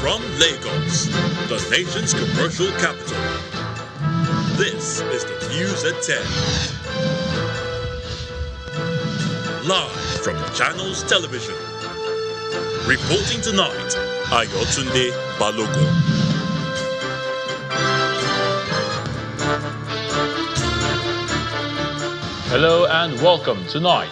From Lagos, the nation's commercial capital, this is the News at 10. Live from Channels Television. Reporting tonight, Ayotunde Balogun. Hello and welcome tonight.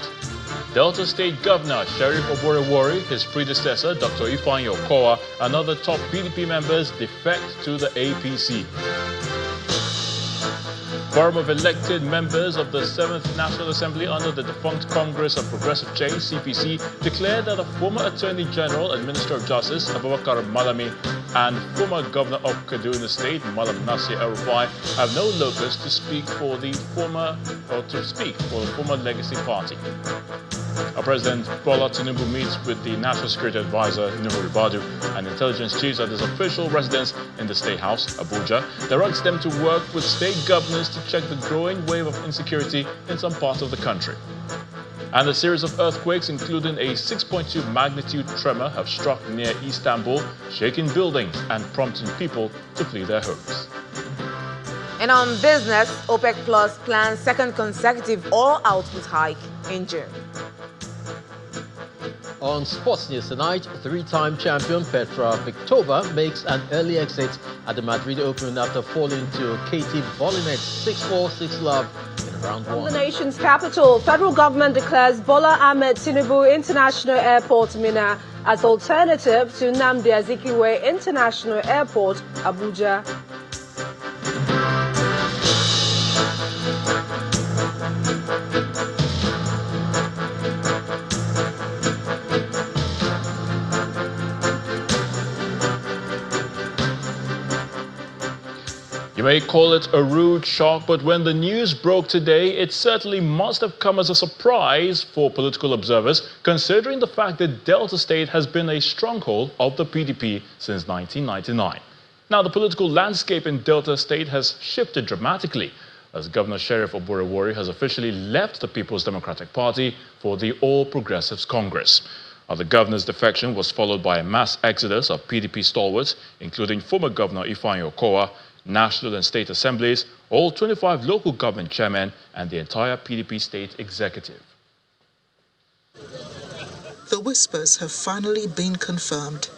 Delta State Governor Sheriff Oborewori, his predecessor Dr. Ifeanyi Okowa, and other top PDP members defect to the APC. Quorum of elected members of the 7th National Assembly under the defunct Congress of Progressive Change, CPC, declared that a former Attorney General and Minister of Justice, Abubakar Malami, and former Governor of Kaduna State, Malam Nasir El-Rufai, have no locus to speak for the former legacy party. Our President Bola Tinubu meets with the National Security Advisor Nuhu Ribadu and intelligence chiefs at his official residence in the State House, Abuja, directs them to work with state governors to check the growing wave of insecurity in some parts of the country. And a series of earthquakes, including a 6.2 magnitude tremor, have struck near Istanbul, shaking buildings and prompting people to flee their homes. And on business, OPEC Plus plans second consecutive oil output hike in June. On Sports News tonight, three-time champion Petra Victova makes an early exit at the Madrid Open after falling to Katie Volinet's 6-4, 6-love in round one. The nation's capital, federal government declares Bola Ahmed Tinubu International Airport Minna as alternative to Nnamdi Azikiwe International Airport, Abuja. You may call it a rude shock, but when the news broke today, it certainly must have come as a surprise for political observers, considering the fact that Delta State has been a stronghold of the PDP since 1999. Now, the political landscape in Delta State has shifted dramatically, as Governor Sheriff Oborewori has officially left the People's Democratic Party for the All Progressives Congress. The governor's defection was followed by a mass exodus of PDP stalwarts, including former Governor Ifeanyi Okowa, national and state assemblies, all 25 local government chairmen, and the entire PDP state executive. The whispers have finally been confirmed.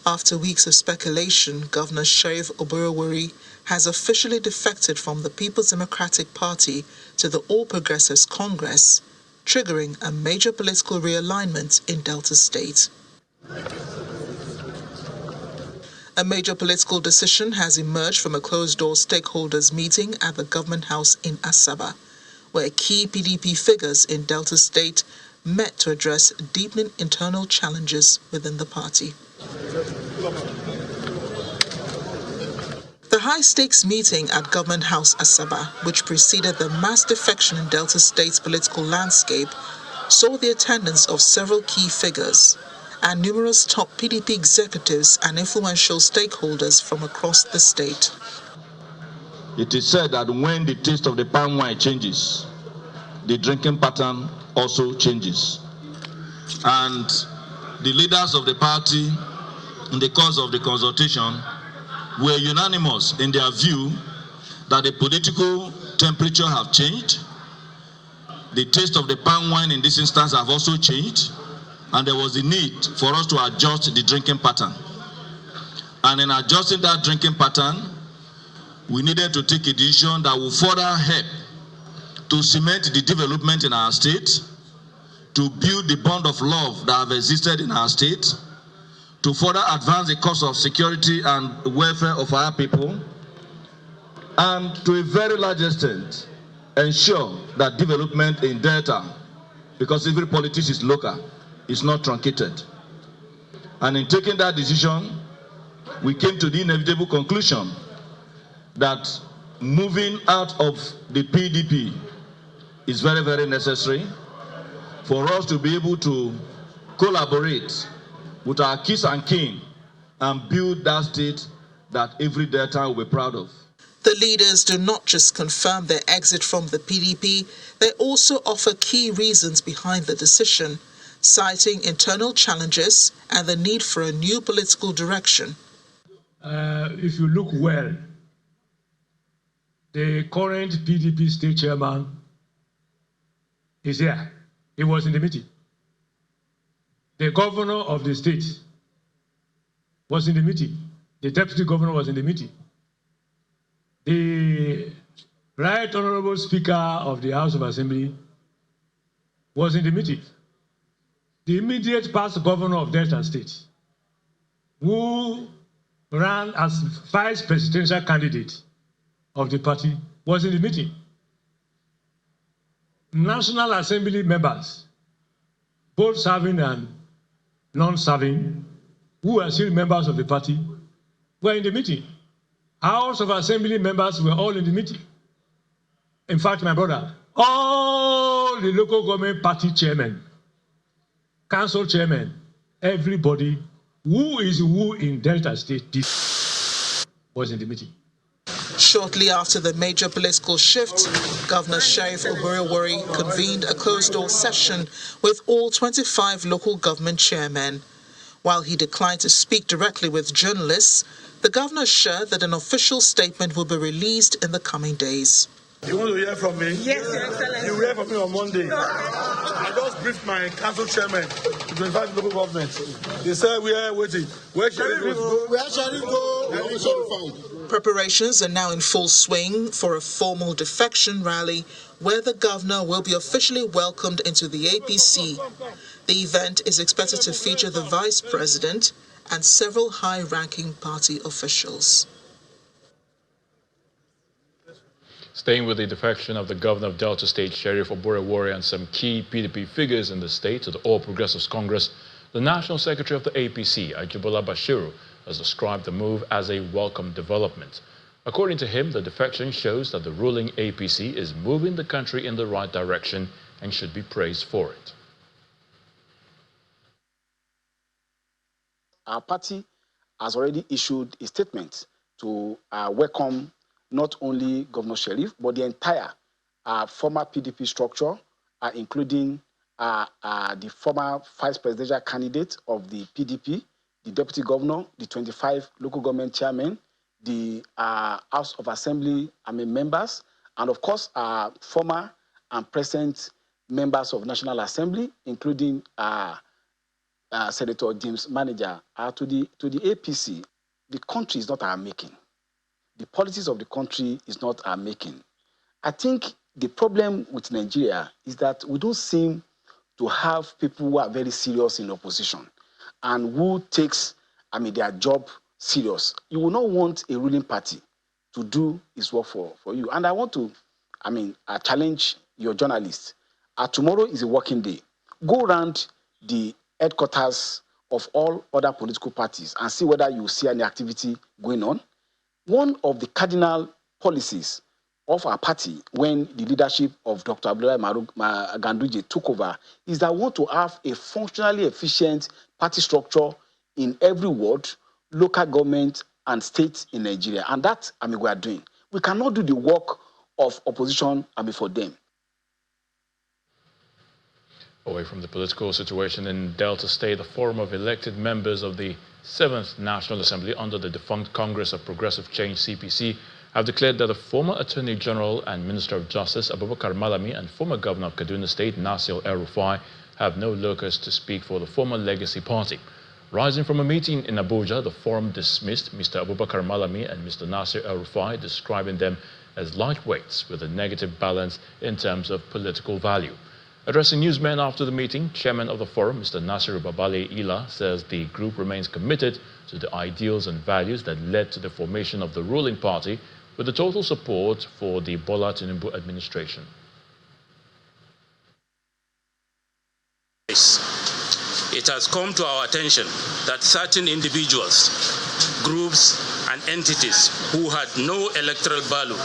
After weeks of speculation, Governor Sheriff Oborewori has officially defected from the People's Democratic Party to the All Progressives Congress, triggering a major political realignment in Delta State. A major political decision has emerged from a closed-door stakeholders meeting at the Government House in Asaba, where key PDP figures in Delta State met to address deepening internal challenges within the party. The high-stakes meeting at Government House Asaba, which preceded the mass defection in Delta State's political landscape, saw the attendance of several key figures and numerous top PDP executives and influential stakeholders from across the state. It is said that when the taste of the palm wine changes, the drinking pattern also changes. And the leaders of the party, in the course of the consultation, were unanimous in their view that the political temperature have changed, the taste of the palm wine in this instance have also changed, and there was a need for us to adjust the drinking pattern. And in adjusting that drinking pattern, we needed to take a decision that will further help to cement the development in our state, to build the bond of love that have existed in our state, to further advance the cause of security and welfare of our people, and to a very large extent, ensure that development in Delta, because every politics is local, is not truncated. And in taking that decision, we came to the inevitable conclusion that moving out of the PDP is very, very necessary for us to be able to collaborate with our kith and kin and build that state that every Delta will be proud of. The leaders do not just confirm their exit from the PDP, they also offer key reasons behind the decision, citing internal challenges and the need for a new political direction. If you look well, the current PDP state chairman is here. He was in the meeting. The governor of the state was in the meeting. The deputy governor was in the meeting. The Right Honorable Speaker of the House of Assembly was in the meeting. The immediate past governor of Delta State, who ran as vice presidential candidate of the party, was in the meeting. National Assembly members, both serving and non-serving, who are still members of the party, were in the meeting. House of Assembly members were all in the meeting. In fact, my brother, all the local government party chairmen, council chairmen, everybody who is who in Delta State was in the meeting. Shortly after the major political shift, Governor Sharif Oborowori convened a closed-door session with all 25 local government chairmen. While he declined to speak directly with journalists, the governor assured that an official statement will be released in the coming days. You want to hear from me? Yes, Your Excellency. You will hear from me on Monday. I just briefed my council chairman, the 25 local governments. They said we are waiting. Where shall it go? Where shall it go? Preparations are now in full swing for a formal defection rally where the governor will be officially welcomed into the APC. The event is expected to feature the vice president and several high-ranking party officials. Staying with the defection of the governor of Delta State, Sharif Oborowori, and some key PDP figures in the state to the All Progressives Congress, the National Secretary of the APC, Ajibola Bashiru, has described the move as a welcome development. According to him, the defection shows that the ruling APC is moving the country in the right direction and should be praised for it. Our party has already issued a statement to welcome not only Governor Sharif, but the entire former PDP structure, including the former vice presidential candidate of the PDP, the deputy governor, the 25 local government chairmen, the House of Assembly members, and of course, former and present members of National Assembly, including Senator James Manager. To the APC, the country is not our making. The politics of the country is not our making. I think the problem with Nigeria is that we don't seem to have people who are very serious in opposition and who takes, their job serious. You will not want a ruling party to do its work for you. And I want to, challenge your journalists. Tomorrow is a working day. Go around the headquarters of all other political parties and see whether you see any activity going on. One of the cardinal policies of our party when the leadership of Dr. Abdullahi Ganduje took over is that we want to have a functionally efficient party structure in every ward, local government, and state in Nigeria. And that, we are doing. We cannot do the work of opposition, for them. Away from the political situation in Delta State, a forum of elected members of the 7th National Assembly under the defunct Congress of Progressive Change, CPC, have declared that the former Attorney General and Minister of Justice, Abubakar Malami, and former Governor of Kaduna State, Nasir El-Rufai, have no locus to speak for the former Legacy Party. Rising from a meeting in Abuja, the forum dismissed Mr. Abubakar Malami and Mr. Nasir El-Rufai, describing them as lightweights with a negative balance in terms of political value. Addressing newsmen after the meeting, chairman of the forum, Mr. Nasiru Babale Ila, says the group remains committed to the ideals and values that led to the formation of the ruling party, with the total support for the Bola Tinubu administration. It has come to our attention that certain individuals, groups, and entities who had no electoral value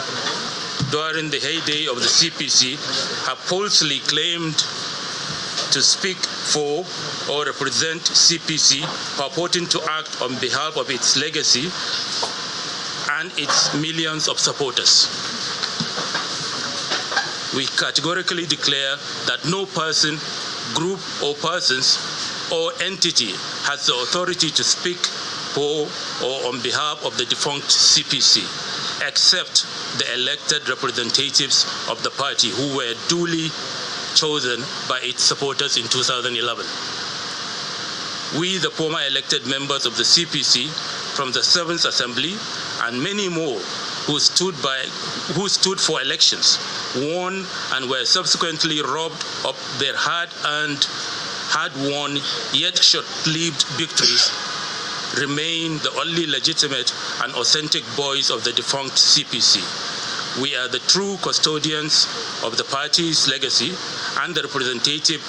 during the heyday of the CPC have falsely claimed to speak for or represent CPC, purporting to act on behalf of its legacy and its millions of supporters. We categorically declare that no person group or persons or entity has the authority to speak for or on behalf of the defunct CPC, except the elected representatives of the party who were duly chosen by its supporters in 2011. We, the former elected members of the CPC from the 7th Assembly and many more who stood for elections, won and were subsequently robbed of their hard-won yet short-lived victories, remain the only legitimate and authentic voice of the defunct CPC. We are the true custodians of the party's legacy and the representative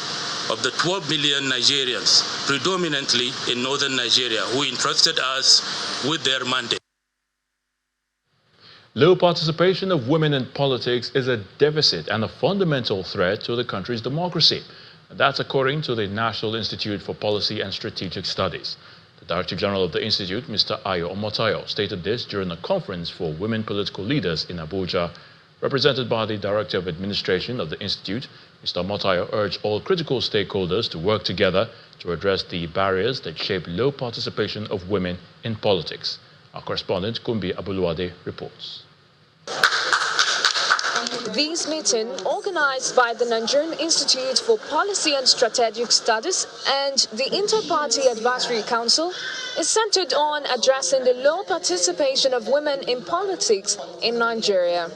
of the 12 million Nigerians, predominantly in northern Nigeria, who entrusted us with their mandate. Low participation of women in politics is a deficit and a fundamental threat to the country's democracy. That's according to the National Institute for Policy and Strategic Studies. The Director General of the Institute, Mr. Ayo Omotayo, stated this during a conference for women political leaders in Abuja. Represented by the Director of Administration of the Institute, Mr. Omotayo urged all critical stakeholders to work together to address the barriers that shape low participation of women in politics. Our correspondent, Kumbi Abuluwade, reports. This meeting, organized by the Nigerian Institute for Policy and Strategic Studies and the Inter-Party Advisory Council, is centered on addressing the low participation of women in politics in Nigeria.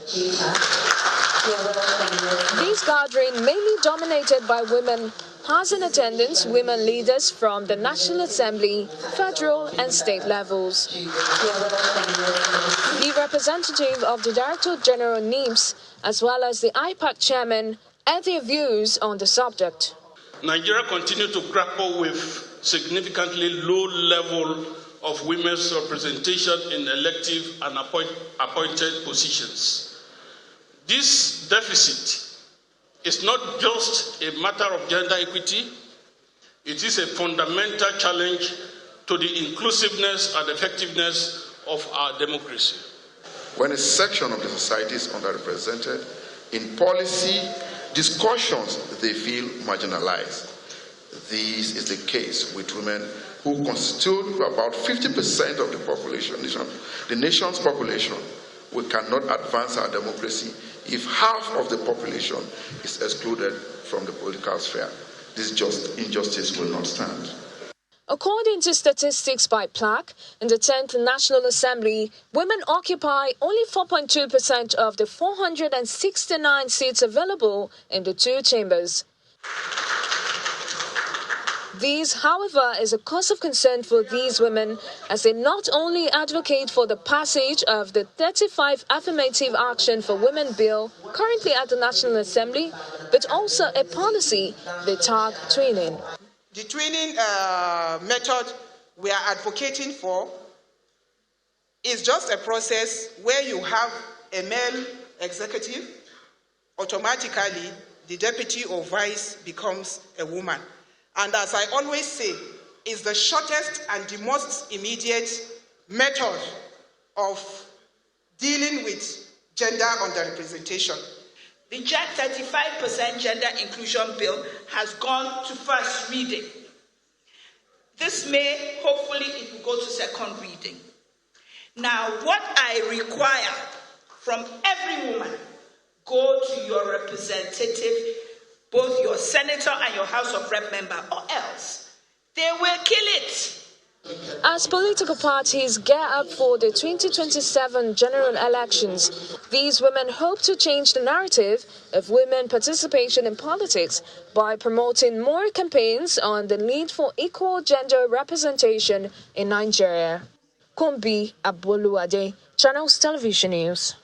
This gathering, mainly dominated by women, has in attendance women leaders from the National Assembly, federal and state levels. The representative of the Director General NIMS, as well as the IPAC chairman, add their views on the subject. Nigeria continues to grapple with significantly low level of women's representation in elective and appointed positions. This deficit is not just a matter of gender equity, it is a fundamental challenge to the inclusiveness and effectiveness of our democracy. When a section of the society is underrepresented in policy discussions, they feel marginalized. This is the case with women who constitute about 50% of the population, the nation's population. We cannot advance our democracy if half of the population is excluded from the political sphere. This injustice will not stand. According to statistics by PLAC, in the 10th National Assembly, women occupy only 4.2% of the 469 seats available in the two chambers. This, however, is a cause of concern for these women, as they not only advocate for the passage of the 35 Affirmative Action for Women Bill currently at the National Assembly, but also a policy they tag twinning. The twinning method we are advocating for is just a process where you have a male executive, automatically the deputy or vice becomes a woman. And as I always say, it's the shortest and the most immediate method of dealing with gender underrepresentation. The 35% gender inclusion bill has gone to first reading. This May, hopefully, it will go to second reading. Now, what I require from every woman, go to your representative, both your senator and your House of Rep member, or else they will kill it. As political parties gear up for the 2027 general elections, these women hope to change the narrative of women participation in politics by promoting more campaigns on the need for equal gender representation in Nigeria. Kumbi Abuluwade, Channels Television News.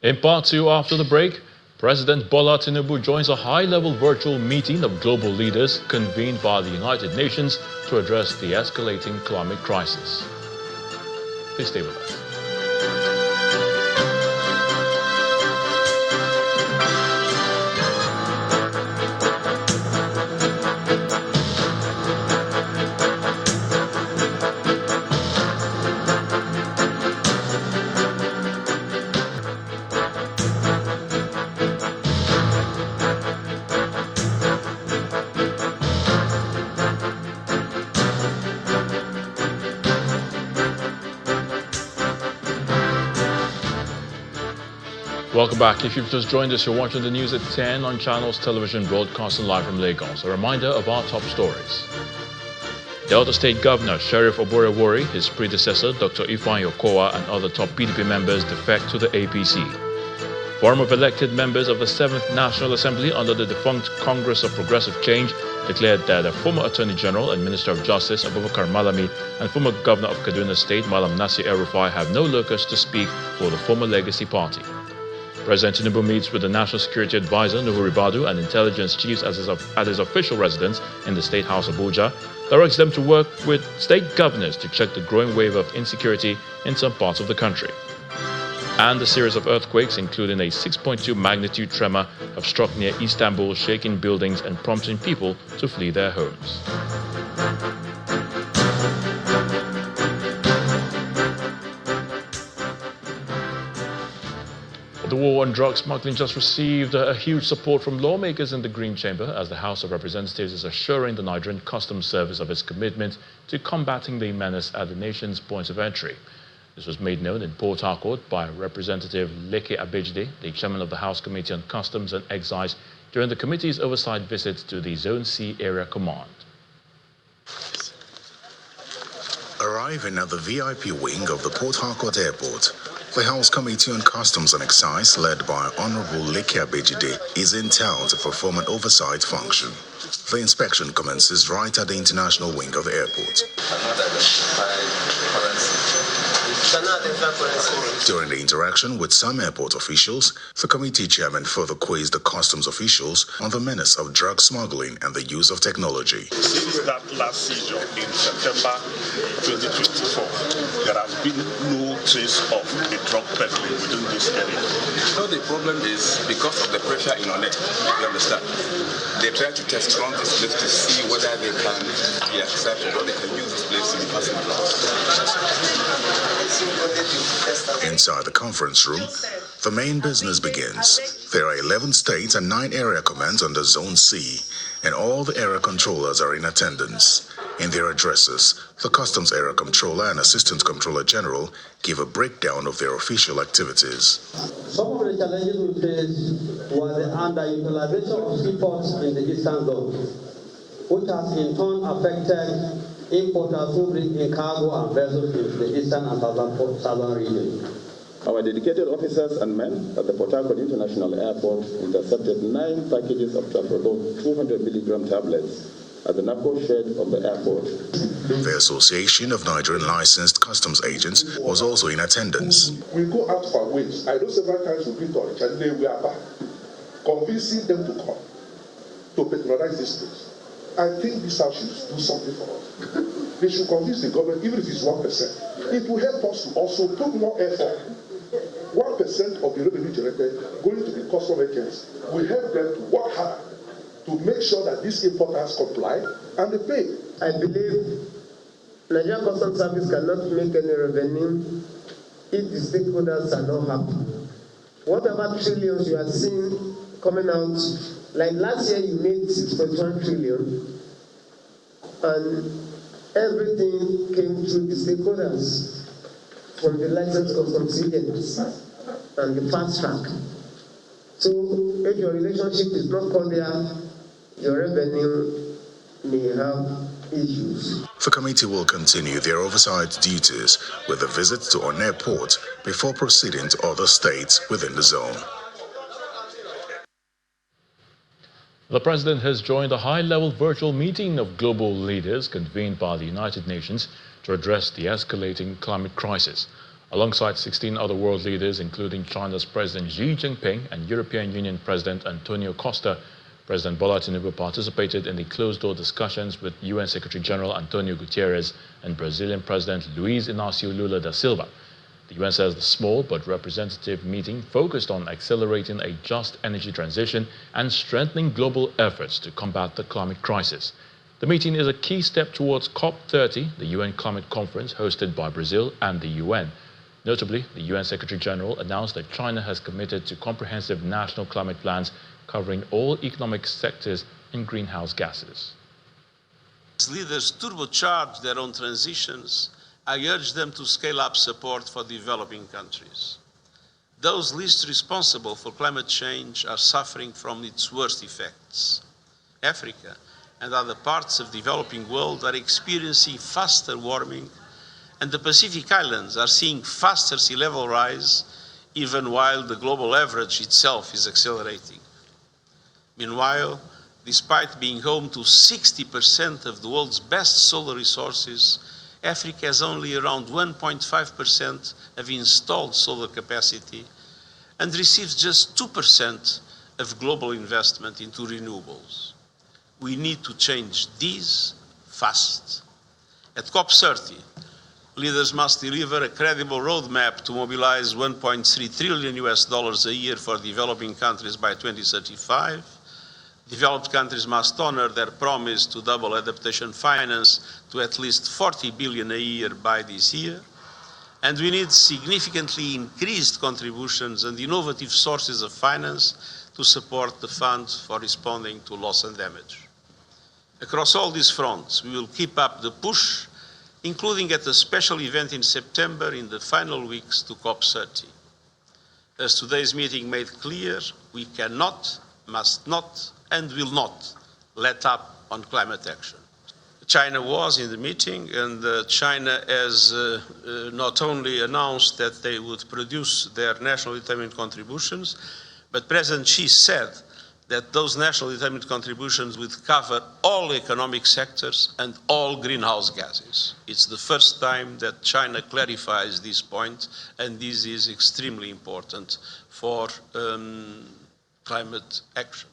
In part two, after the break, President Bola Tinubu joins a high-level virtual meeting of global leaders convened by the United Nations to address the escalating climate crisis. Please stay with us. Welcome back. If you've just joined us, you're watching the news at 10 on Channels Television, broadcasting live from Lagos. A reminder of our top stories. Delta State Governor Sheriff Oborewori, his predecessor Dr. Ifeanyi Okowa, and other top PDP members defect to the APC. Forum of elected members of the 7th National Assembly under the defunct Congress of Progressive Change declared that a former Attorney General and Minister of Justice Abubakar Malami and former Governor of Kaduna State Malam Nasir El-Rufai have no locus to speak for the former Legacy Party. President Tinubu meets with the National Security Advisor Nuhu Ribadu and intelligence chiefs at his official residence in the State House Abuja, directs them to work with state governors to check the growing wave of insecurity in some parts of the country. And a series of earthquakes, including a 6.2 magnitude tremor, have struck near Istanbul, shaking buildings and prompting people to flee their homes. The war on drug smuggling just received a huge support from lawmakers in the Green Chamber as the House of Representatives is assuring the Nigerian Customs Service of its commitment to combating the menace at the nation's points of entry. This was made known in Port Harcourt by Representative Leke Abejide, the chairman of the House Committee on Customs and Excise, during the committee's oversight visit to the Zone C Area Command. Arriving at the VIP wing of the Port Harcourt Airport, the House Committee on Customs and Excise, led by Honorable Leke Abejide, is in town to perform an oversight function. The inspection commences right at the international wing of the airport. During the interaction with some airport officials, the committee chairman further quizzed the customs officials on the menace of drug smuggling and the use of technology. Since that last seizure in September 2024, there has been no trace of the drug peddling within this area. So the problem is because of the pressure in on it, you understand? They try to test run this place to see whether they can be accepted or they can use this place to be passing drugs. Inside the conference room, the main business begins. There are 11 states and 9 area commands under Zone C, and all the area controllers are in attendance. In their addresses, the Customs Area Controller and Assistant Controller General give a breakdown of their official activities. Some of the challenges we faced were the underutilization of seaports in the Eastern Zone, which has in turn affected importers who bring in cargo and vessels into the eastern and southern region. Our dedicated officers and men at the Port Harcourt International Airport intercepted 9 packages of tramadol 200 milligram tablets at the narco shed of the airport. The Association of Nigerian Licensed Customs Agents was also in attendance. We go out for ways. I know several times we've been to Chile, we are back, convincing them to come to patronize this place. I think this house should do something for us. They should convince the government, even if it's 1%. It will help us to also put more effort. 1% of the revenue generated going to the custom agents will help them to work hard to make sure that these importers comply and they pay. I believe Nigerian Customs Service cannot make any revenue if the stakeholders are not happy. Whatever trillions you are seeing coming out, like last year you made 6.1 trillion and everything came through the stakeholders from the licensed customs agents and the fast track. So if your relationship is not cordial, your revenue may have issues. The committee will continue their oversight duties with a visit to Onne Port before proceeding to other states within the zone. The president has joined a high-level virtual meeting of global leaders convened by the United Nations to address the escalating climate crisis. Alongside 16 other world leaders, including China's President Xi Jinping and European Union President Antonio Costa, President Bola Tinubu participated in the closed-door discussions with UN Secretary-General Antonio Guterres and Brazilian President Luiz Inácio Lula da Silva. The UN says the small but representative meeting focused on accelerating a just energy transition and strengthening global efforts to combat the climate crisis. The meeting is a key step towards COP30, the UN climate conference hosted by Brazil and the UN. Notably, the UN Secretary-General announced that China has committed to comprehensive national climate plans covering all economic sectors in greenhouse gases. As leaders turbocharge their own transitions, I urge them to scale up support for developing countries. those least responsible for climate change are suffering from its worst effects. Africa and other parts of the developing world are experiencing faster warming, and the Pacific Islands are seeing faster sea level rise, even while the global average itself is accelerating. Meanwhile, despite being home to 60% of the world's best solar resources, Africa has only around 1.5% of installed solar capacity and receives just 2% of global investment into renewables. We need to change these fast. At COP30, leaders must deliver a credible roadmap to mobilize $1.3 trillion a year for developing countries by 2035. Developed countries must honor their promise to double adaptation finance to at least 40 billion a year by this year. And we need significantly increased contributions and innovative sources of finance to support the fund for responding to loss and damage. Across all these fronts, we will keep up the push, including at a special event in September in the final weeks to COP30. As today's meeting made clear, we cannot, must not, and will not let up on climate action. China was in the meeting, and China has not only announced that they would produce their nationally determined contributions, but President Xi said that those nationally determined contributions would cover all economic sectors and all greenhouse gases. It's the first time that China clarifies this point, and this is extremely important for climate action.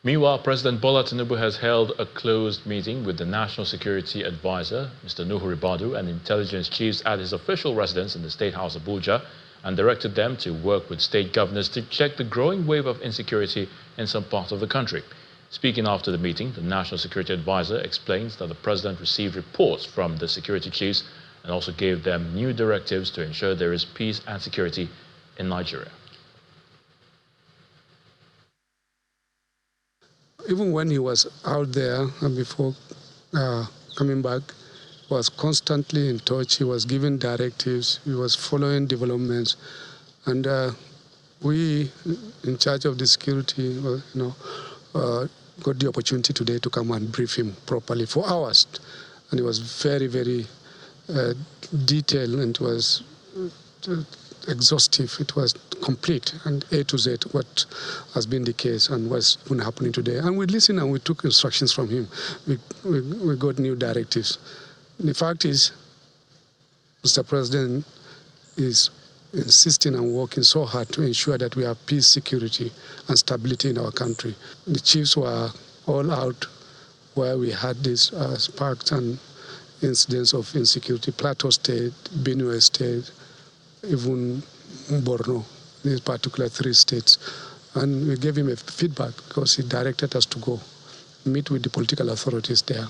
Meanwhile, President Bola Tinubu has held a closed meeting with the National Security Advisor, Mr. Nuhu Ribadu, and intelligence chiefs at his official residence in the State House, Abuja, and directed them to work with state governors to check the growing wave of insecurity in some parts of the country. Speaking after the meeting, the National Security Advisor explains that the president received reports from the security chiefs and also gave them new directives to ensure there is peace and security in Nigeria. Even when he was out there and before coming back, he was constantly in touch. He was giving directives. He was following developments. And we, in charge of the security, got the opportunity today to come and brief him properly for hours. And it was very, very detailed, and it was exhaustive. It was complete and A to Z what has been the case and what's been happening today. And we listened and we took instructions from him. We got new directives. The fact is, Mr. President is insisting and working so hard to ensure that we have peace, security, and stability in our country. The chiefs were all out where we had these sparks and incidents of insecurity. Plateau State, Benue State, even Borno, these particular 3 states. And we gave him a feedback because he directed us to go meet with the political authorities there.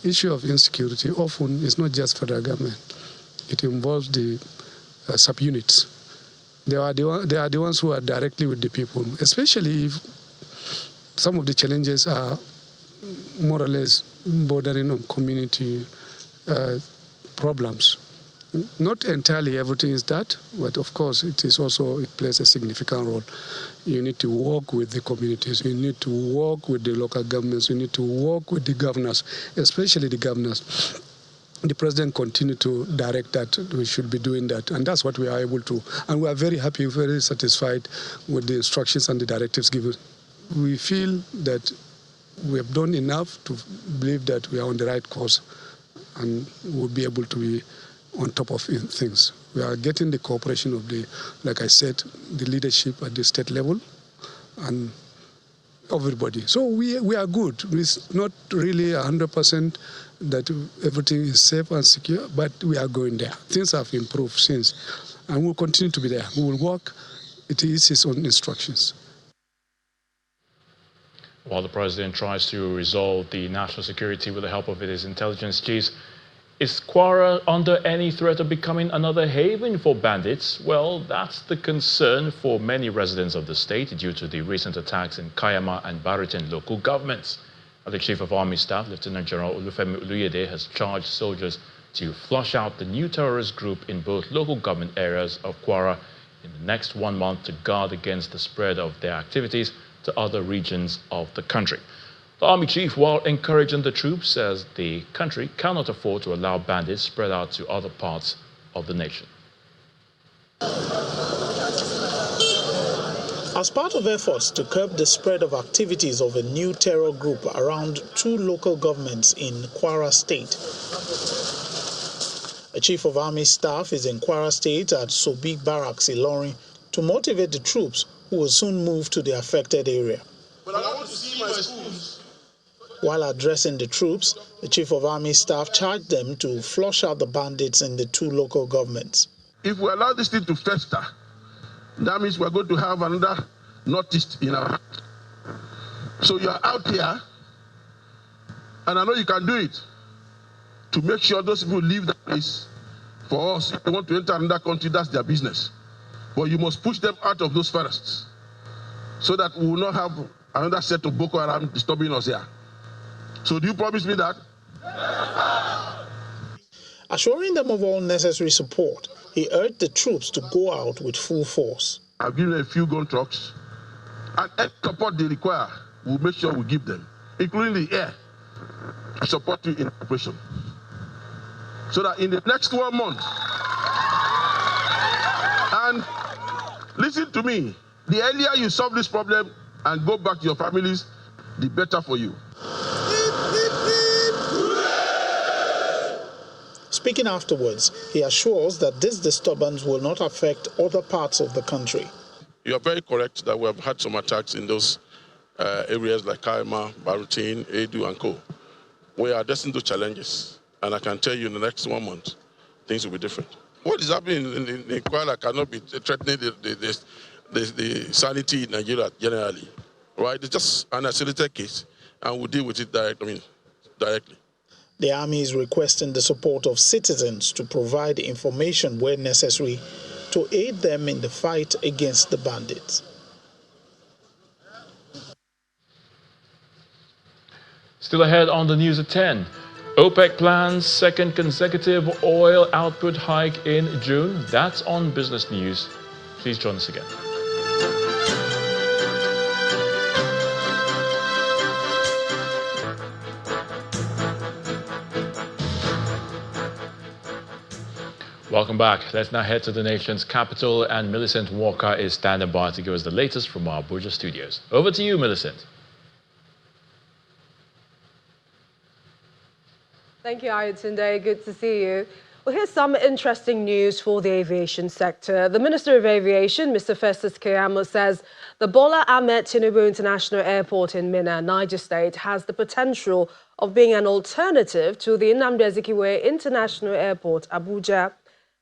Issue of insecurity often is not just federal government. It involves the subunits. They are the ones who are directly with the people, especially if some of the challenges are more or less bordering on community problems. Not entirely everything is that, but of course it plays a significant role. You need to work with the communities, you need to work with the local governments, you need to work with the governors, especially the governors. The president continued to direct that we should be doing that, and that's what we are able to. And we are very happy, very satisfied with the instructions and the directives given. We feel that we have done enough to believe that we are on the right course and we'll be able to be on top of things. We are getting the cooperation of like I said, the leadership at the state level and everybody. So we are good. It's not really 100% that everything is safe and secure, but we are going there. Things have improved since, and we'll continue to be there. We will work. It is his own instructions. While the president tries to resolve the national security with the help of his intelligence chiefs, is Kwara under any threat of becoming another haven for bandits? Well, that's the concern for many residents of the state due to the recent attacks in Kayama and Baritin local governments. The Chief of Army Staff, Lieutenant General Olufemi Oluyede, has charged soldiers to flush out the new terrorist group in both local government areas of Kwara in the next 1 month to guard against the spread of their activities to other regions of the country. The Army Chief, while encouraging the troops, says the country cannot afford to allow bandits spread out to other parts of the nation. As part of efforts to curb the spread of activities of a new terror group around 2 local governments in Kwara State, a chief of army staff is in Kwara State at Sobik Barracks, Ilorin, to motivate the troops who will soon move to the affected area. But I want to see my schools. While addressing the troops, the chief of army staff charged them to flush out the bandits in the 2 local governments. If we allow this thing to fester, that means we're going to have another Northeast in our hand. So you're out here, and I know you can do it, to make sure those people leave that place. For us, if they want to enter another country, that's their business. But you must push them out of those forests so that we will not have another set of Boko Haram disturbing us here. So do you promise me that? Assuring them of all necessary support, he urged the troops to go out with full force. I've given them a few gun trucks, and any support they require, we'll make sure we give them, including the air, to support you in operation. So that in the next 1 month, and listen to me, the earlier you solve this problem and go back to your families, the better for you. Speaking afterwards, he assures that this disturbance will not affect other parts of the country. You are very correct that we have had some attacks in those areas like Kaima, Barutin, Edu, and Co. We are addressing those challenges, and I can tell you in the next 1 month, things will be different. What is happening in Kwara cannot be threatening the sanity in Nigeria generally, right? It's just an isolated case, and we'll deal with it directly. The army is requesting the support of citizens to provide information where necessary to aid them in the fight against the bandits. Still ahead on the news at 10. OPEC plans second consecutive oil output hike in June. That's on Business News. Please join us again. Welcome back. Let's now head to the nation's capital, and Millicent Walker is standing by to give us the latest from our Abuja studios. Over to you, Millicent. Thank you, Ayotunde. Good to see you. Well, here's some interesting news for the aviation sector. The Minister of Aviation, Mr. Festus Keyamo, says the Bola Ahmed Tinubu International Airport in Minna, Niger State, has the potential of being an alternative to the Nnamdi Azikiwe International Airport, Abuja.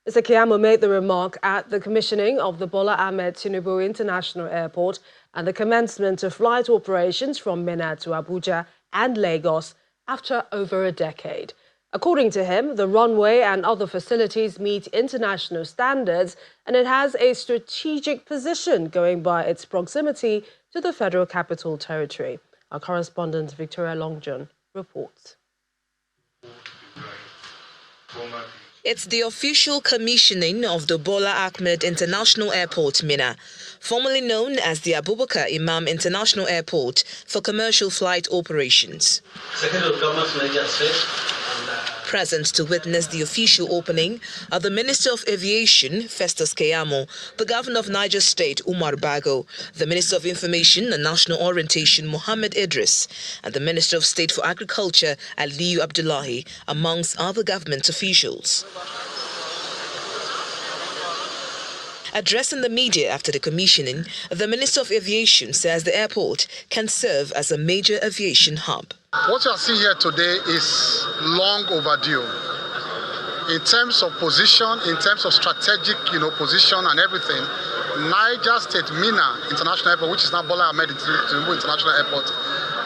Mr. Keyamo made the remark at the commissioning of the Bola Ahmed Tinubu International Airport and the commencement of flight operations from Minna to Abuja and Lagos after over a decade. According to him, the runway and other facilities meet international standards, and it has a strategic position going by its proximity to the Federal Capital Territory. Our correspondent Victoria Longjohn reports. It's the official commissioning of the Bola Ahmed International Airport, Minna, formerly known as the Abubakar Imam International Airport for commercial flight operations. Secretary of Government of Niger State. Present to witness the official opening are the Minister of Aviation, Festus Keyamo, the Governor of Niger State, Umar Bago, the Minister of Information and National Orientation, Mohammed Idris, and the Minister of State for Agriculture, Aliyu Abdullahi, amongst other government officials. Addressing the media after the commissioning, the Minister of Aviation says the airport can serve as a major aviation hub. What you are seeing here today is long overdue. In terms of position, in terms of strategic, position and everything, Niger State Minna International Airport, which is now Bola Ahmed International Airport,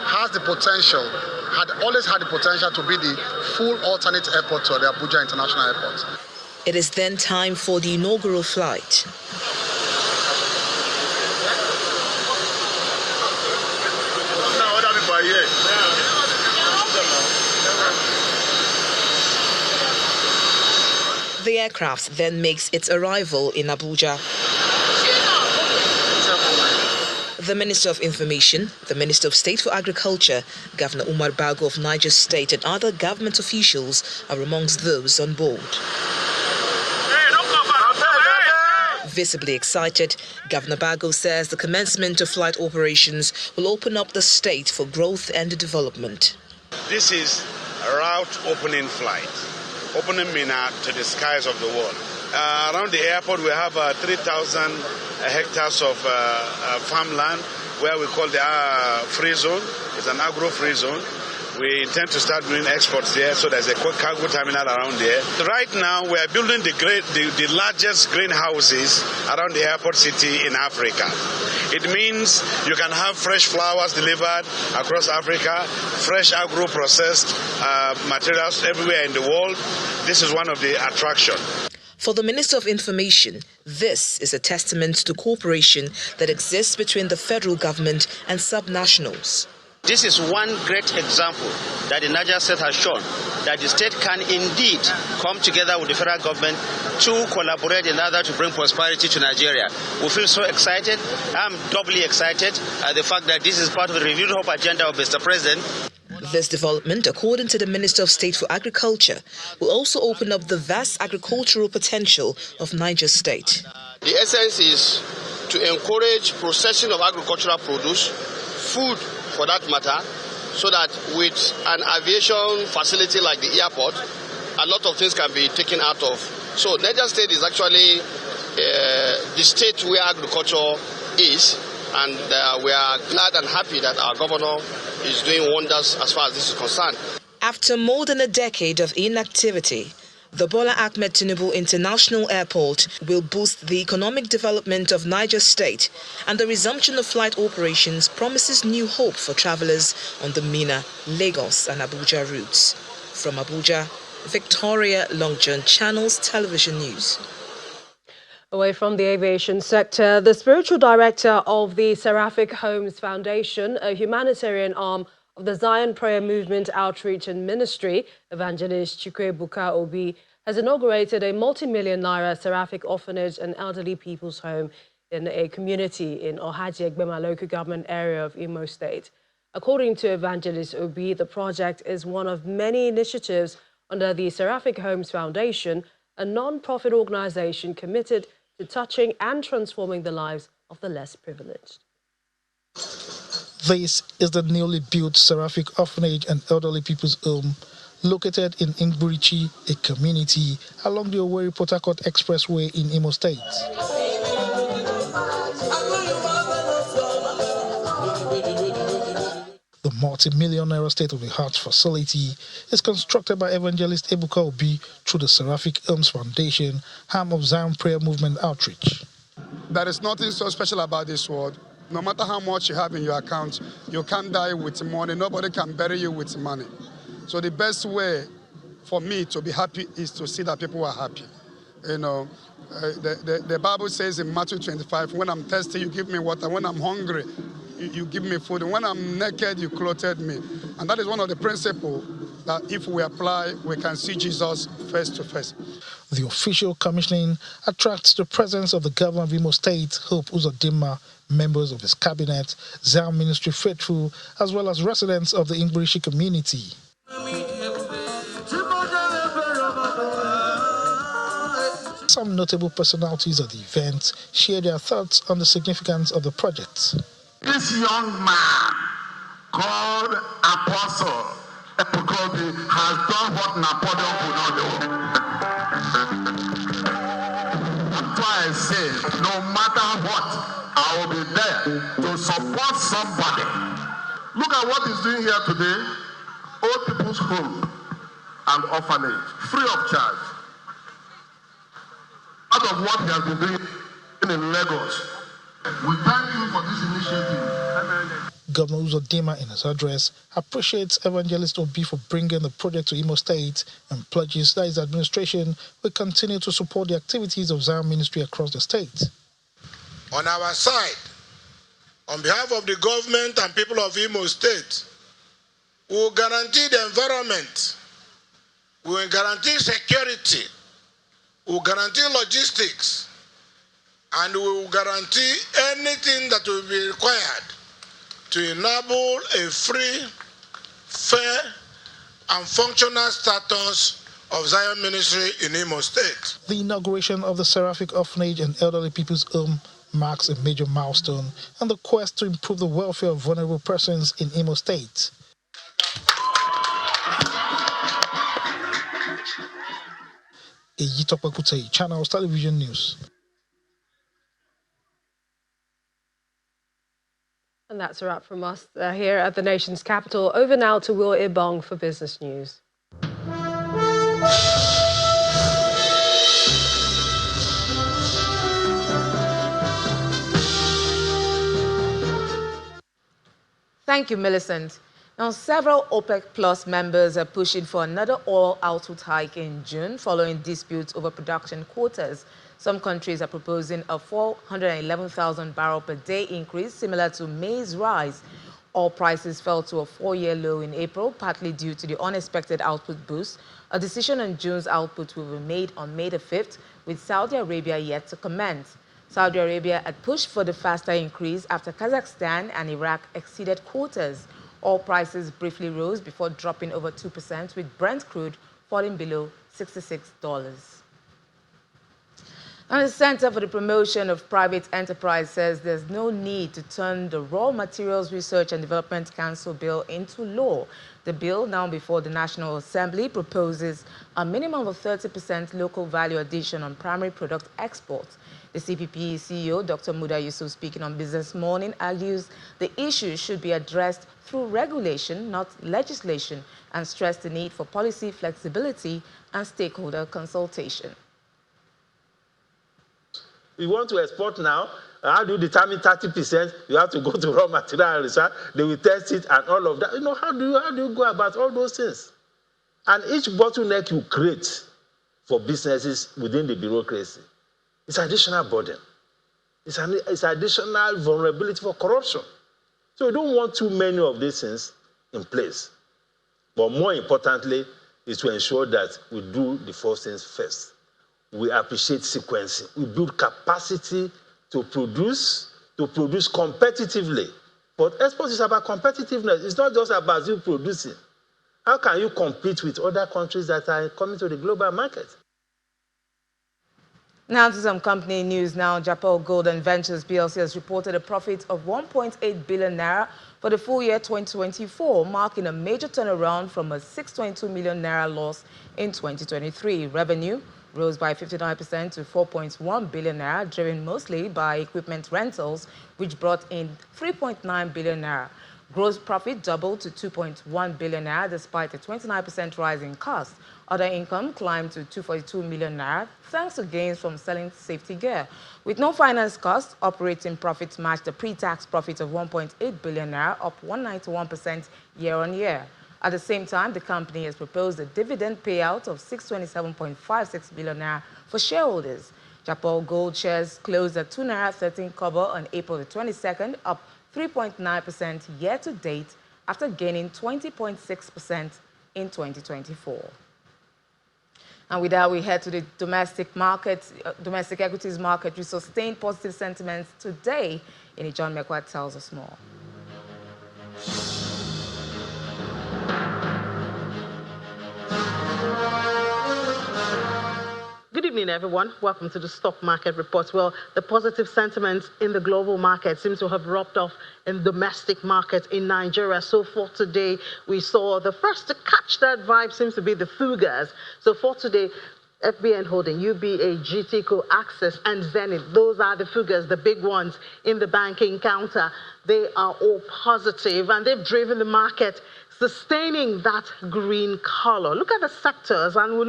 has the potential, had always had the potential to be the full alternate airport to the Abuja International Airport. It is then time for the inaugural flight. The aircraft then makes its arrival in Abuja. The Minister of Information, the Minister of State for Agriculture, Governor Umar Bago of Niger State, and other government officials are amongst those on board. Visibly excited, Governor Bago says the commencement of flight operations will open up the state for growth and development. This is a route opening flight, opening Mina to the skies of the world. Around the airport, we have 3,000 hectares of farmland where we call the free zone. It's an agro-free zone. We intend to start doing exports there, so there's a cargo terminal around there. Right now, we are building the largest greenhouses around the airport city in Africa. It means you can have fresh flowers delivered across Africa, fresh agro-processed materials everywhere in the world. This is one of the attractions. For the Minister of Information, this is a testament to cooperation that exists between the federal government and subnationals. This is one great example that the Niger State has shown that the state can indeed come together with the federal government to collaborate in order to bring prosperity to Nigeria. We feel so excited. I'm doubly excited at the fact that this is part of the renewed hope agenda of Mr. President. This development, according to the Minister of State for Agriculture, will also open up the vast agricultural potential of Niger State. The essence is to encourage processing of agricultural produce, food for that matter, so that with an aviation facility like the airport, a lot of things can be taken out of. So Niger State is actually the state where agriculture is, and we are glad and happy that our governor is doing wonders as far as this is concerned. After more than a decade of inactivity, the Bola Ahmed Tinubu International Airport will boost the economic development of Niger State, and the resumption of flight operations promises new hope for travelers on the Minna, Lagos and Abuja routes. From Abuja, Victoria Longjohn, Channels Television News. Away from the aviation sector, the spiritual director of the Sarafic Homes Foundation, a humanitarian arm of the Zion Prayer Movement Outreach and Ministry, Evangelist Chikwebuka Obi, has inaugurated a multi-million naira Sarafic Orphanage and elderly people's home in a community in Ohaji Egbema local government area of Imo State. According to Evangelist Obi, the project is one of many initiatives under the Sarafic Homes Foundation, a non-profit organization committed to touching and transforming the lives of the less privileged. This is the newly built Sarafic Orphanage and Elderly People's Home, located in Ingburichi, a community along the Owerri-Port Harcourt Expressway in Imo State. The multi-million naira state-of-the-art facility is constructed by Evangelist Ebuka Obi through the Sarafic Homes Foundation, arm of Zion Prayer Movement Outreach. There is nothing so special about this world. No matter how much you have in your account, you can't die with money. Nobody can bury you with money. So the best way for me to be happy is to see that people are happy. You know, the Bible says in Matthew 25, when I'm thirsty, you give me water. When I'm hungry, you give me food. And when I'm naked, you clothed me. And that is one of the principles that if we apply, we can see Jesus face to face. The official commissioning attracts the presence of the governor of Imo State, Hope Uzodinma, members of his cabinet, Zion Ministry faithful, as well as residents of the Ingburichi community. Some notable personalities of the event share their thoughts on the significance of the project. This young man called Apostle Epukobi has done what Napoleon could not do. That's why I say, no matter what, I will be there to support somebody. Look at what he's doing here today. Old People's Home and Orphanage, free of charge. Out of what he has been doing in Lagos. We thank you for this initiative. Governor Uzodinma, in his address, appreciates Evangelist Obi for bringing the project to Imo State and pledges that his administration will continue to support the activities of Zion Ministry across the state. On our side, on behalf of the government and people of Imo State, we will guarantee the environment, we will guarantee security, We will guarantee logistics, and we will guarantee anything that will be required to enable a free, fair, and functional status of Zion Ministry in Imo State. The inauguration of the Sarafic Orphanage and Elderly People's Home marks a major milestone in the quest to improve the welfare of vulnerable persons in Imo State. Eyitope Kutei, Channels Television News. And that's a wrap from us here at the nation's capital. Over now to Will Ibong for business news. Thank you, Millicent. Now, several OPEC Plus members are pushing for another oil output hike in June following disputes over production quotas. Some countries are proposing a 411,000 barrel per day increase, similar to May's rise. Oil prices fell to a 4-year low in April, partly due to the unexpected output boost. A decision on June's output will be made on May the 5th, with Saudi Arabia yet to comment. Saudi Arabia had pushed for the faster increase after Kazakhstan and Iraq exceeded quotas. Oil prices briefly rose before dropping over 2%, with Brent crude falling below $66. And the Center for the Promotion of Private Enterprise says there's no need to turn the Raw Materials Research and Development Council bill into law. The bill, now before the National Assembly, proposes a minimum of 30% local value addition on primary product exports. The CPP CEO, Dr. Muda Yusuf, speaking on Business Morning, argues the issue should be addressed through regulation, not legislation, and stressed the need for policy flexibility and stakeholder consultation. We want to export now. How do you determine 30%? You have to go to raw material research. They will test it and all of that. You know, how do you go about all those things? And each bottleneck you create for businesses within the bureaucracy, it's additional burden. It's additional vulnerability for corruption. So we don't want too many of these things in place. But more importantly, is to ensure that we do the first things first. We appreciate sequencing. We build capacity to produce competitively. But export is about competitiveness. It's not just about you producing. How can you compete with other countries that are coming to the global market? Now to some company news now. Japan Gold and Ventures PLC has reported a profit of 1.8 billion naira for the full year 2024, marking a major turnaround from a 622 million naira loss in 2023. Revenue rose by 59% to 4.1 billion naira, driven mostly by equipment rentals, which brought in 3.9 billion naira. Gross profit doubled to 2.1 billion naira despite a 29% rise in cost. Other income climbed to 242 million naira thanks to gains from selling safety gear. With no finance costs, operating profits matched a pre-tax profit of 1.8 billion naira, up 191% year-on-year. At the same time, the company has proposed a dividend payout of 627.56 billion naira for shareholders. Japan Gold shares closed at 2.13 naira on April the 22nd, up 3.9% year-to-date after gaining 20.6% in 2024. And with that, we head to the domestic equities market. We sustained positive sentiments today. John Mekwa tells us more. Good evening, everyone. Welcome to the Stock Market Report. Well, the positive sentiments in the global market seems to have rubbed off in domestic market in Nigeria. So for today, we saw the first to catch that vibe seems to be the Fugas. So for today, FBN Holding, UBA, GTCO, Access, and Zenith. Those are the Fugas, the big ones in the banking counter. They are all positive, and they've driven the market, sustaining that green color. Look at the sectors, and we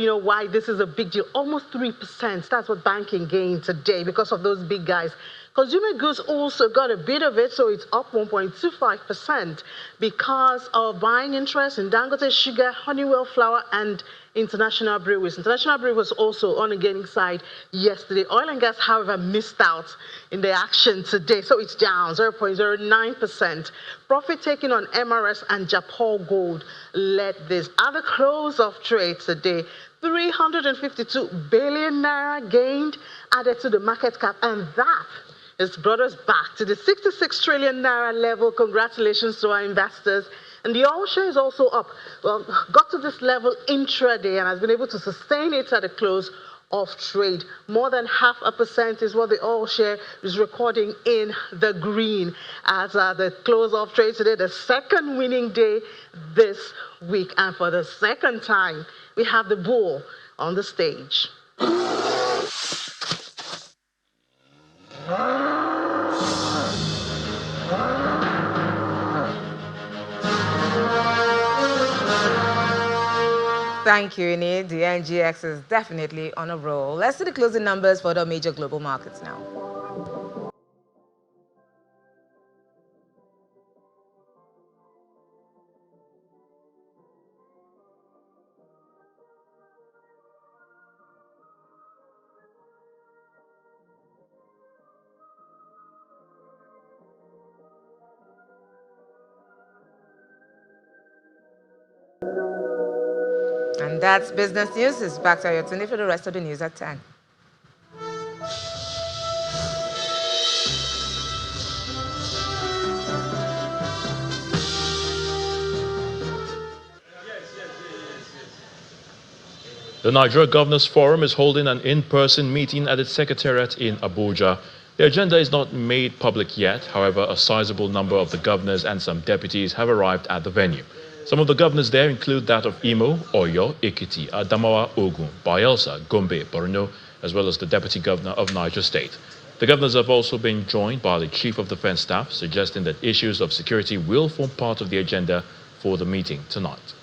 know why this is a big deal. Almost 3%. That's what banking gained today because of those big guys. Consumer goods also got a bit of it, so it's up 1.25% because of buying interest in Dangote Sugar, Honeywell Flour, and international breweries. International Brewery was also on the gaining side yesterday. Oil and gas, however, missed out in the action today, so it's down 0.09%. Profit taking on MRS and Japan Gold led this. At the close of trade today, 352 billion naira gained added to the market cap, and that has brought us back to the 66 trillion naira level. Congratulations to our investors. And the oil share is also up. Well, got to this level intraday and has been able to sustain it at the close of trade. More than 0.5% is what the oil share is recording in the green as the close of trade today, the second winning day this week. And for the second time, we have the bull on the stage. Thank you, Ini. The NGX is definitely on a roll. Let's see the closing numbers for the major global markets now. And that's business news. It's back to Ayotuni for the rest of the news at 10. The Nigeria Governors Forum is holding an in-person meeting at its secretariat in Abuja. The agenda is not made public yet. However, a sizable number of the governors and some deputies have arrived at the venue. Some of the governors there include that of Imo, Oyo, Ekiti, Adamawa, Ogun, Bayelsa, Gombe, Borno, as well as the deputy governor of Niger State. The governors have also been joined by the Chief of Defense Staff, suggesting that issues of security will form part of the agenda for the meeting tonight.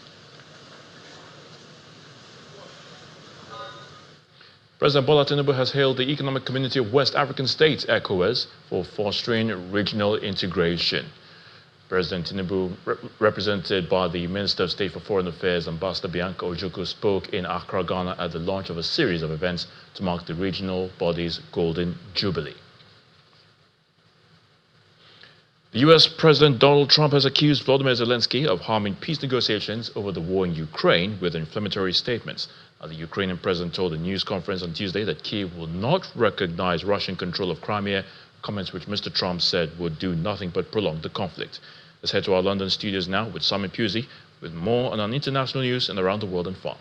President Bola Tinubu has hailed the Economic Community of West African States, ECOWAS, for fostering regional integration. President Tinubu, represented by the Minister of State for Foreign Affairs, Ambassador Bianca Ojukwu, spoke in Accra, Ghana at the launch of a series of events to mark the regional body's Golden Jubilee. The U.S. President Donald Trump has accused Volodymyr Zelensky of harming peace negotiations over the war in Ukraine with inflammatory statements. The Ukrainian president told a news conference on Tuesday that Kyiv will not recognize Russian control of Crimea, comments which Mr. Trump said would do nothing but prolong the conflict. Let's head to our London studios now with Simon Pusey with more on international news and around the world in 5.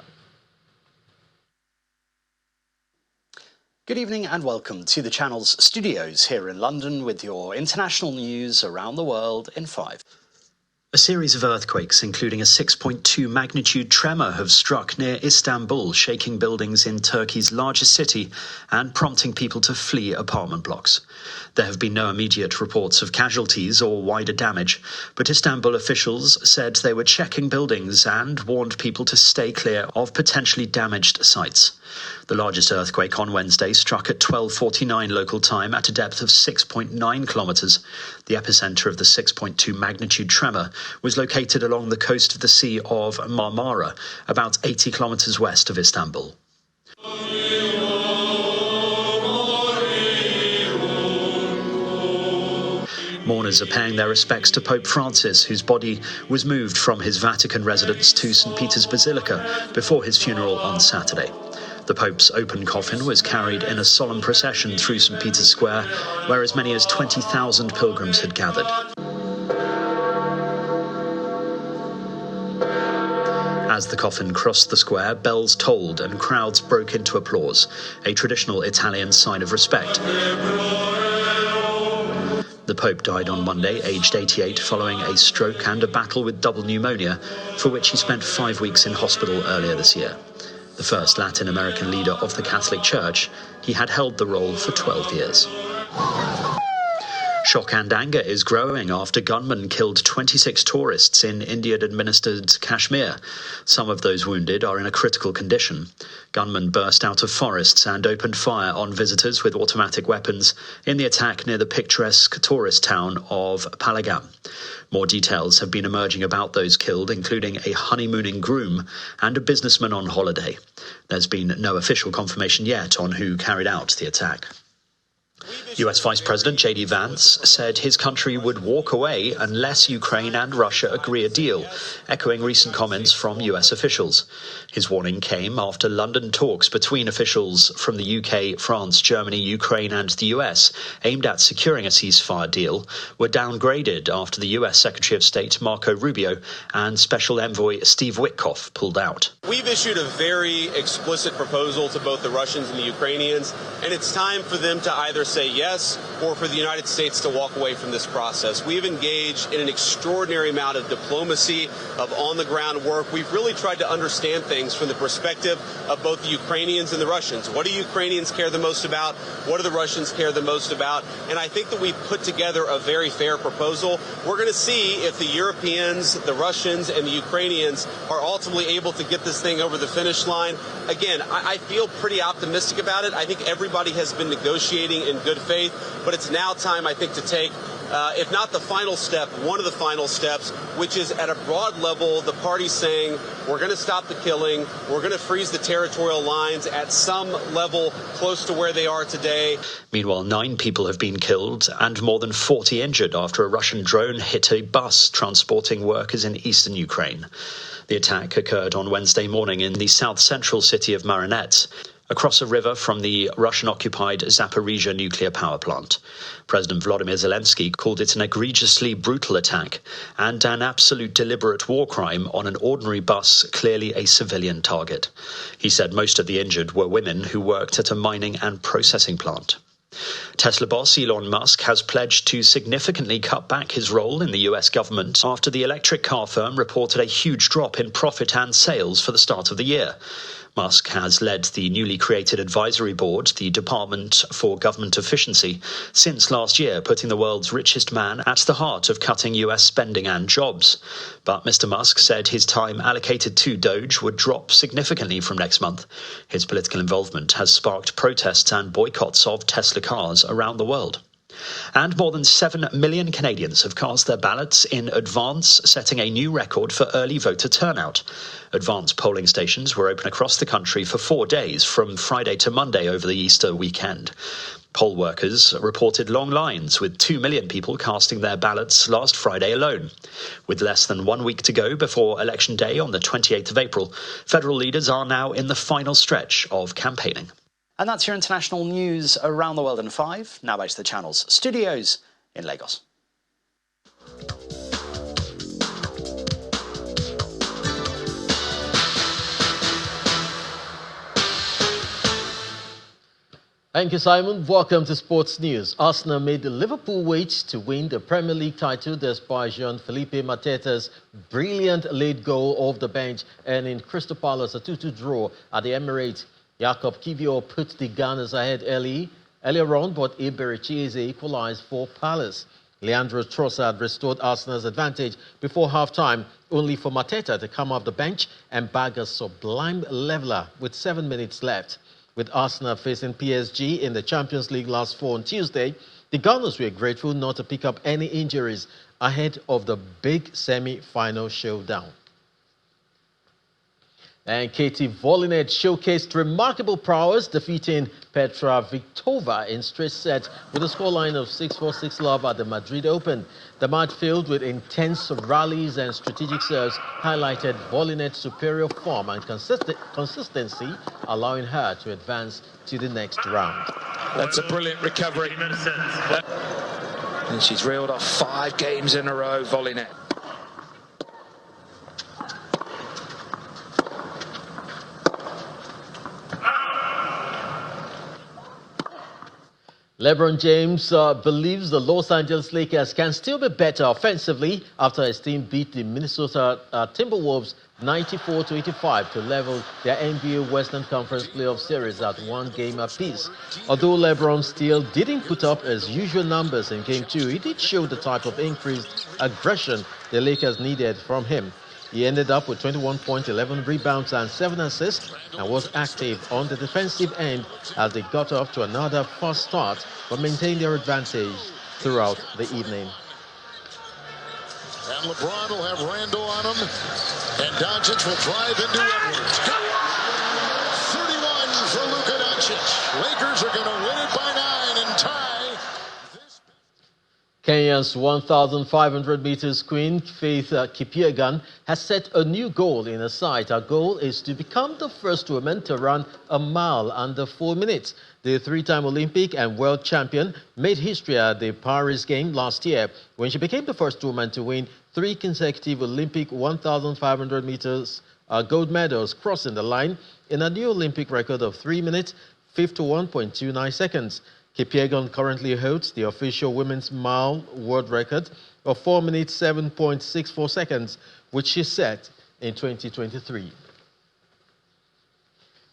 Good evening and welcome to the channel's studios here in London with your international news around the world in 5. A series of earthquakes, including a 6.2 magnitude tremor, have struck near Istanbul, shaking buildings in Turkey's largest city and prompting people to flee apartment blocks. There have been no immediate reports of casualties or wider damage, but Istanbul officials said they were checking buildings and warned people to stay clear of potentially damaged sites. The largest earthquake on Wednesday struck at 12:49 local time at a depth of 6.9 kilometers. The epicenter of the 6.2 magnitude tremor was located along the coast of the Sea of Marmara, about 80 kilometers west of Istanbul. Mourners are paying their respects to Pope Francis, whose body was moved from his Vatican residence to St. Peter's Basilica before his funeral on Saturday. The Pope's open coffin was carried in a solemn procession through St. Peter's Square, where as many as 20,000 pilgrims had gathered. As the coffin crossed the square, bells tolled and crowds broke into applause, a traditional Italian sign of respect. The Pope died on Monday, aged 88, following a stroke and a battle with double pneumonia, for which he spent 5 weeks in hospital earlier this year. The first Latin American leader of the Catholic Church, he had held the role for 12 years. Shock and anger is growing after gunmen killed 26 tourists in Indian-administered Kashmir. Some of those wounded are in a critical condition. Gunmen burst out of forests and opened fire on visitors with automatic weapons in the attack near the picturesque tourist town of Palagam. More details have been emerging about those killed, including a honeymooning groom and a businessman on holiday. There's been no official confirmation yet on who carried out the attack. US Vice President J.D. Vance said his country would walk away unless Ukraine and Russia agree a deal, echoing recent comments from US officials. His warning came after London talks between officials from the UK, France, Germany, Ukraine and the US aimed at securing a ceasefire deal were downgraded after the US Secretary of State Marco Rubio and Special Envoy Steve Witkoff pulled out. We've issued a very explicit proposal to both the Russians and the Ukrainians, and it's time for them to either say yes or for the United States to walk away from this process. We've engaged in an extraordinary amount of diplomacy, of on-the-ground work. We've really tried to understand things from the perspective of both the Ukrainians and the Russians. What do Ukrainians care the most about? What do the Russians care the most about? And I think that we've put together a very fair proposal. We're going to see if the Europeans, the Russians, and the Ukrainians are ultimately able to get this thing over the finish line. Again, I feel pretty optimistic about it. I think everybody has been negotiating in good faith, but it's now time, I think, to take, if not the final step, one of the final steps, which is at a broad level, the parties saying, we're going to stop the killing, we're going to freeze the territorial lines at some level close to where they are today. Meanwhile, 9 people have been killed and more than 40 injured after a Russian drone hit a bus transporting workers in eastern Ukraine. The attack occurred on Wednesday morning in the south-central city of Marinets, across a river from the Russian-occupied Zaporizhzhia nuclear power plant. President Volodymyr Zelensky called it an egregiously brutal attack and an absolute deliberate war crime on an ordinary bus, clearly a civilian target. He said most of the injured were women who worked at a mining and processing plant. Tesla boss Elon Musk has pledged to significantly cut back his role in the US government after the electric car firm reported a huge drop in profit and sales for the start of the year. Musk has led the newly created advisory board, the Department for Government Efficiency, since last year, putting the world's richest man at the heart of cutting US spending and jobs. But Mr. Musk said his time allocated to Doge would drop significantly from next month. His political involvement has sparked protests and boycotts of Tesla cars around the world. And more than 7 million Canadians have cast their ballots in advance, setting a new record for early voter turnout. Advance polling stations were open across the country for 4 days, from Friday to Monday over the Easter weekend. Poll workers reported long lines, with 2 million people casting their ballots last Friday alone. With less than 1 week to go before Election Day on the 28th of April, federal leaders are now in the final stretch of campaigning. And that's your international news around the world in 5. Now back to the channel's studios in Lagos. Thank you, Simon. Welcome to Sports News. Arsenal made Liverpool wait to win the Premier League title despite Jean-Philippe Mateta's brilliant late goal off the bench, earning Crystal Palace a 2-2 draw at the Emirates. Jakob Kiwior put the Gunners ahead earlier on, but Eberechieze equalized for Palace. Leandro Trossard restored Arsenal's advantage before half-time, only for Mateta to come off the bench and bag a sublime leveller with 7 minutes left. With Arsenal facing PSG in the Champions League last fall on Tuesday, the Gunners were grateful not to pick up any injuries ahead of the big semi-final showdown. And Katie Volinet showcased remarkable prowess, defeating Petra Vitova in straight sets with a scoreline of 6-4, 6-love at the Madrid Open. The match, filled with intense rallies and strategic serves, highlighted Volinet's superior form and consistency, allowing her to advance to the next round. That's a brilliant recovery. And she's reeled off 5 games in a row, Volinet. LeBron James believes the Los Angeles Lakers can still be better offensively after his team beat the Minnesota Timberwolves 94-85 to level their NBA Western Conference playoff series at 1 game apiece. Although LeBron still didn't put up his usual numbers in Game 2, he did show the type of increased aggression the Lakers needed from him. He ended up with 21 points, 11 rebounds and 7 assists and was active on the defensive end as they got off to another fast start but maintained their advantage throughout the evening. And LeBron will have Randle on him, and Doncic will drive into Edwards. 31 for Luka Doncic. Lakers are going to win it by 9 and tie. Kenya's 1,500 meters queen, Faith Kipyegon, has set a new goal in her sight. Her goal is to become the first woman to run a mile under 4 minutes. The three-time Olympic and world champion made history at the Paris Games last year when she became the first woman to win 3 consecutive Olympic 1,500 meters gold medals, crossing the line in a new Olympic record of 3 minutes, 51.29 seconds. Kipyegon currently holds the official women's mile world record of 4 minutes, 7.64 seconds, which she set in 2023.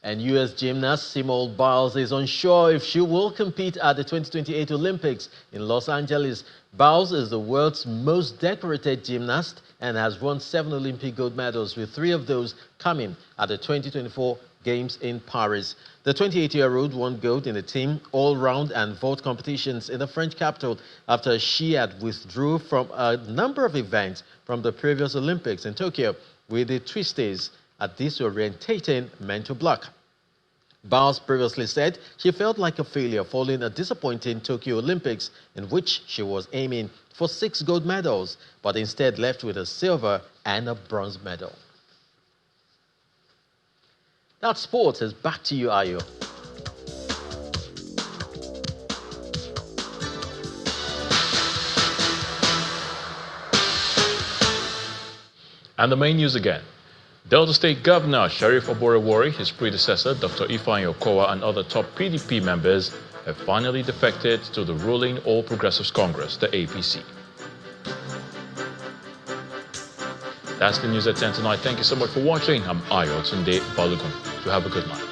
And U.S. gymnast Simone Biles is unsure if she will compete at the 2028 Olympics in Los Angeles. Biles is the world's most decorated gymnast and has won 7 Olympic gold medals, with 3 of those coming at the 2024 Games in Paris. The 28-year-old won gold in the team all-round and vault competitions in the French capital after she had withdrew from a number of events from the previous Olympics in Tokyo with the twisties at disorientating mental block. Biles previously said she felt like a failure following a disappointing Tokyo Olympics in which she was aiming for 6 gold medals, but instead left with a silver and a bronze medal. That sports is back to you, Ayo. And the main news again. Delta State Governor Sharif Oborewori, his predecessor, Dr. Ifeanyi Okowa, and other top PDP members have finally defected to the ruling All Progressives Congress, the APC. That's the news at 10 tonight. Thank you so much for watching. I'm Ayo Tunde Balogun. You have a good night.